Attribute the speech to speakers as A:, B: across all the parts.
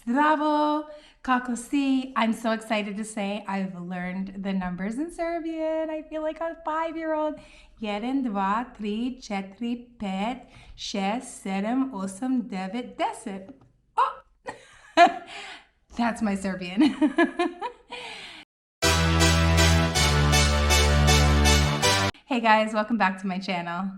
A: Zdravo, kako si. I'm so excited to say I've learned the numbers in Serbian. I feel like a 5-year-old. 1, 2, 3, 4, 5, 6, 7, 8, 9, 10. Oh! That's my Serbian. Hey guys, welcome back to my channel.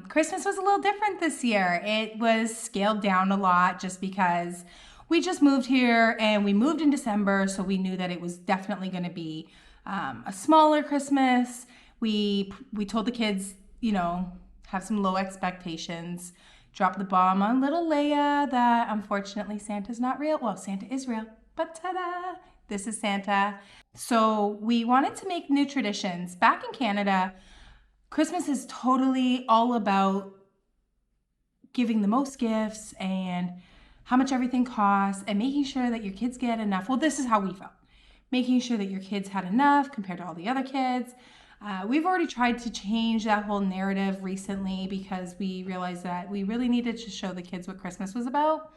A: Christmas was a little different this year. It was scaled down a lot just because we just moved here and we moved in December, so we knew that it was definitely going to be a smaller Christmas. We told the kids, you know, have some low expectations. Drop the bomb on little Leia that unfortunately Santa's not real. Well, Santa is real, but ta-da! This is Santa. So we wanted to make new traditions. Back in Canada, Christmas is totally all about giving the most gifts and how much everything costs and making sure that your kids get enough. Well, this is how we felt. Making sure that your kids had enough compared to all the other kids. We've already tried to change that whole narrative recently because we realized that we really needed to show the kids what Christmas was about.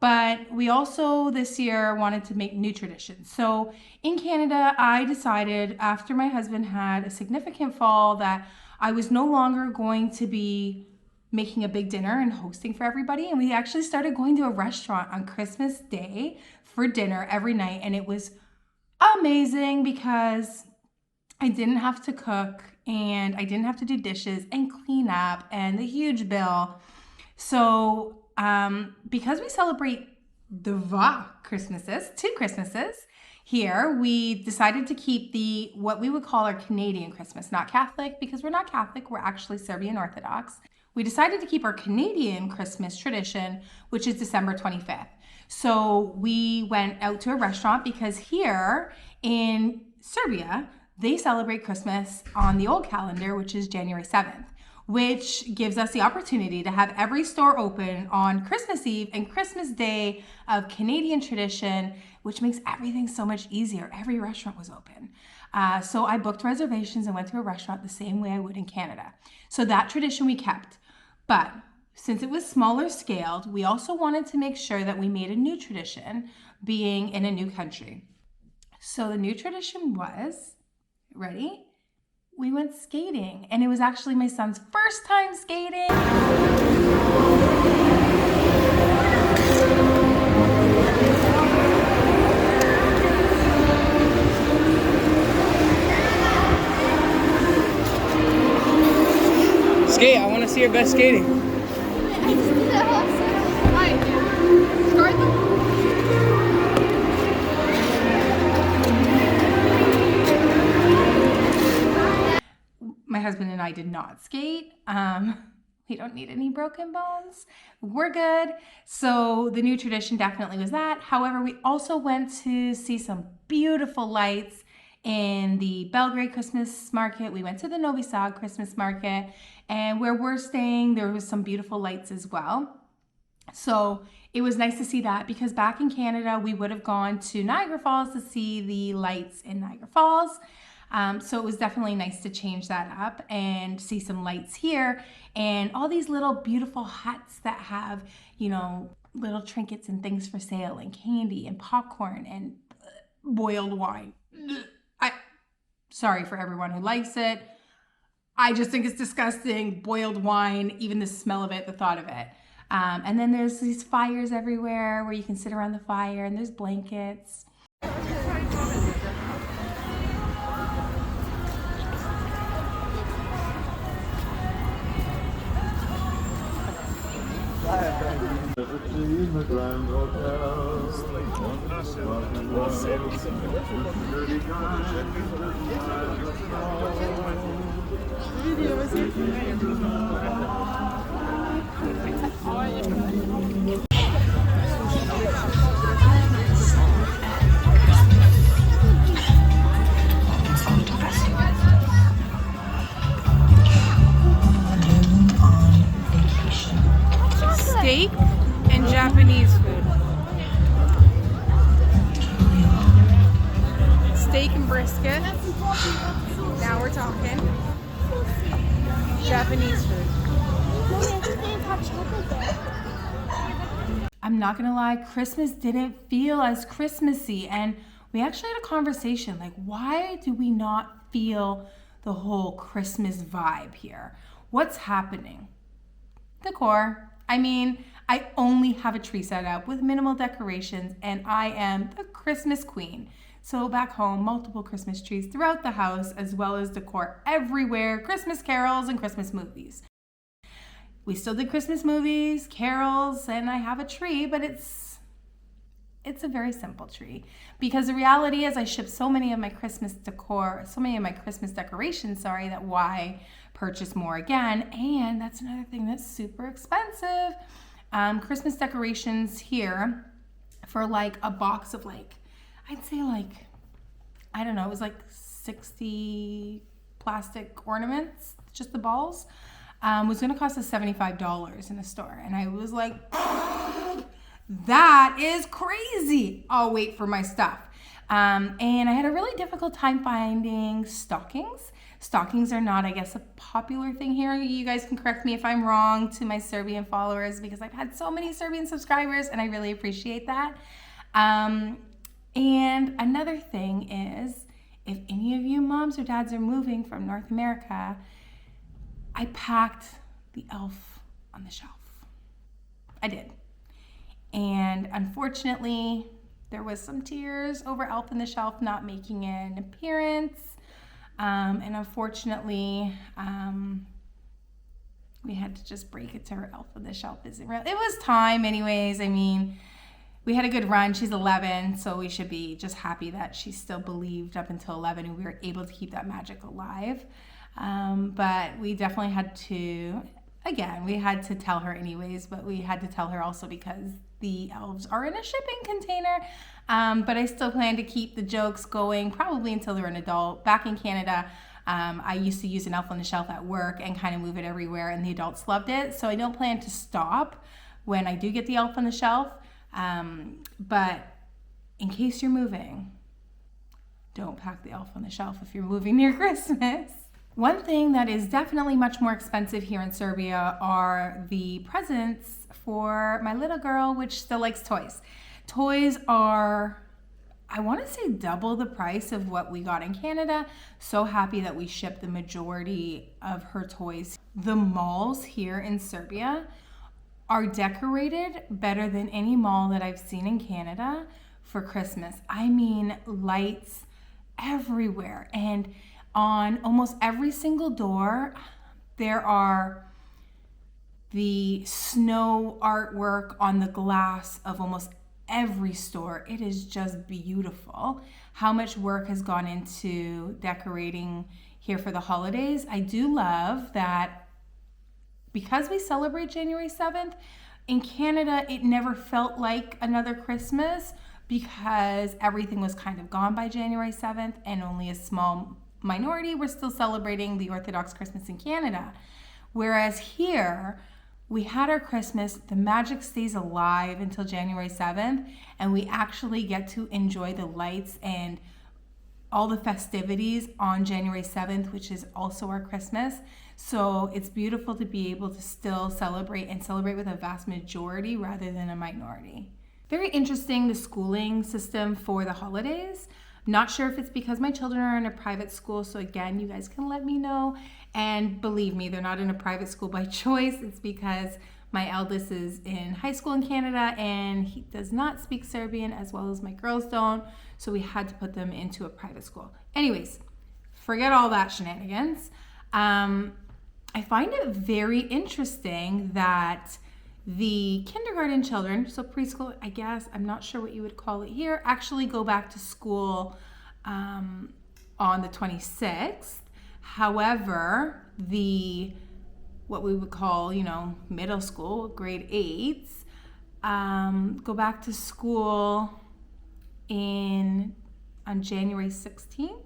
A: But we also this year wanted to make new traditions. So in Canada, I decided after my husband had a significant fall that I was no longer going to be making a big dinner and hosting for everybody. And we actually started going to a restaurant on Christmas Day for dinner every night. And it was amazing because I didn't have to cook and I didn't have to do dishes and clean up and the huge bill. So because we celebrate two Christmases here, we decided to keep what we would call our Canadian Christmas, not Catholic, because we're not Catholic, we're actually Serbian Orthodox. We decided to keep our Canadian Christmas tradition, which is December 25th. So we went out to a restaurant because here in Serbia, they celebrate Christmas on the old calendar, which is January 7th. Which gives us the opportunity to have every store open on Christmas Eve and Christmas Day of Canadian tradition, which makes everything so much easier. Every restaurant was open. So I booked reservations and went to a restaurant the same way I would in Canada. So that tradition we kept. But since it was smaller scaled, we also wanted to make sure that we made a new tradition being in a new country. So the new tradition was, ready? We went skating, and it was actually my son's first time skating.
B: Skate, I want to see your best skating.
A: My husband and I did not skate. We don't need any broken bones. We're good. So the new tradition definitely was that. However, we also went to see some beautiful lights in the Belgrade Christmas market. We went to the Novi Sad Christmas market, and where we're staying, there was some beautiful lights as well. So it was nice to see that because back in Canada, we would have gone to Niagara Falls to see the lights in Niagara Falls. So it was definitely nice to change that up and see some lights here and all these little beautiful huts that have, you know, little trinkets and things for sale and candy and popcorn and boiled wine. Sorry for everyone who likes it. I just think it's disgusting. Boiled wine, even the smell of it, the thought of it. And then there's these fires everywhere where you can sit around the fire and there's blankets.
C: In the Grand Hotel.
D: Steak and Japanese food. Steak and brisket. Now we're talking. Japanese food.
A: I'm not gonna lie, Christmas didn't feel as Christmassy. And we actually had a conversation like, why do we not feel the whole Christmas vibe here? What's happening? Decor. I mean, I only have a tree set up with minimal decorations, and I am the Christmas queen. So back home, multiple Christmas trees throughout the house, as well as decor everywhere, Christmas carols and Christmas movies. We still did Christmas movies, carols, and I have a tree, but it's a very simple tree, because the reality is I ship so many of my Christmas decorations, that why purchase more again? And that's another thing that's super expensive. Christmas decorations here for like a box of like, I'd say like, I don't know, it was like 60 plastic ornaments, just the balls, was gonna cost us $75 in the store. And I was like, that is crazy. I'll wait for my stuff. And I had a really difficult time finding stockings. Stockings are not, I guess, a popular thing here. You guys can correct me if I'm wrong, to my Serbian followers, because I've had so many Serbian subscribers and I really appreciate that. And another thing is, if any of you moms or dads are moving from North America, I packed the elf on the shelf. I did. And unfortunately, there was some tears over Elf on the Shelf not making an appearance. And unfortunately, we had to just break it to her. Elf on the Shelf isn't real. It was time anyways. I mean, we had a good run. She's 11, so we should be just happy that she still believed up until 11 and we were able to keep that magic alive. But we definitely had to, again, we had to tell her anyways, but we had to tell her also because the elves are in a shipping container. But I still plan to keep the jokes going probably until they're an adult. Back in Canada, I used to use an elf on the shelf at work and kind of move it everywhere, and the adults loved it. So I don't plan to stop when I do get the elf on the shelf. But in case you're moving, don't pack the elf on the shelf if you're moving near Christmas. One thing that is definitely much more expensive here in Serbia are the presents for my little girl, which still likes toys. Toys are, I want to say, double the price of what we got in Canada. So happy that we shipped the majority of her toys. The malls here in Serbia are decorated better than any mall that I've seen in Canada for Christmas. I mean, lights everywhere. And on almost every single door, there are the snow artwork on the glass of almost every store. It is just beautiful how much work has gone into decorating here for the holidays. I do love that because we celebrate January 7th, in Canada, it never felt like another Christmas because everything was kind of gone by January 7th and only a small minority were still celebrating the Orthodox Christmas in Canada. Whereas here, we had our Christmas, the magic stays alive until January 7th, and we actually get to enjoy the lights and all the festivities on January 7th, which is also our Christmas. So it's beautiful to be able to still celebrate and celebrate with a vast majority rather than a minority. Very interesting, the schooling system for the holidays. Not sure if it's because my children are in a private school, so again, you guys can let me know. And believe me, they're not in a private school by choice. It's because my eldest is in high school in Canada and he does not speak Serbian as well as my girls don't, so we had to put them into a private school. Anyways, forget all that shenanigans. I find it very interesting that the kindergarten children, so preschool, I guess, I'm not sure what you would call it here, actually go back to school on the 26th. However, what we would call, middle school, grade 8s, go back to school on January 16th.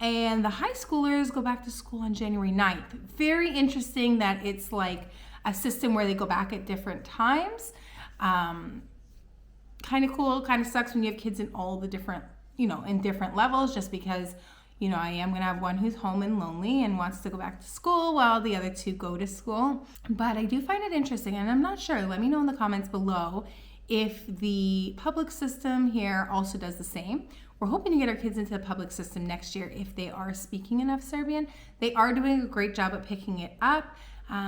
A: And the high schoolers go back to school on January 9th. Very interesting that it's like a system where they go back at different times. Kind of cool, kind of sucks when you have kids in all the different, in different levels, just because, I am going to have one who's home and lonely and wants to go back to school while the other two go to school. But I do find it interesting, and I'm not sure. Let me know in the comments below if the public system here also does the same. We're hoping to get our kids into the public system next year if they are speaking enough Serbian. They are doing a great job at picking it up.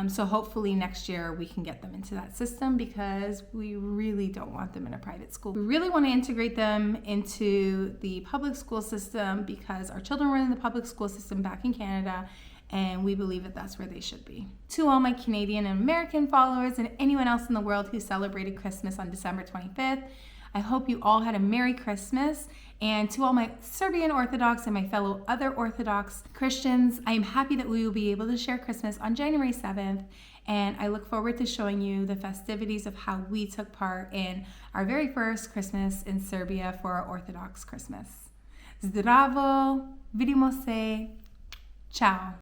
A: So hopefully next year we can get them into that system, because we really don't want them in a private school. We really want to integrate them into the public school system because our children were in the public school system back in Canada, and we believe that that's where they should be. To all my Canadian and American followers and anyone else in the world who celebrated Christmas on December 25th, I hope you all had a Merry Christmas. And to all my Serbian Orthodox and my fellow other Orthodox Christians, I am happy that we will be able to share Christmas on January 7th. And I look forward to showing you the festivities of how we took part in our very first Christmas in Serbia for our Orthodox Christmas. Zdravo, vidimo se, ciao.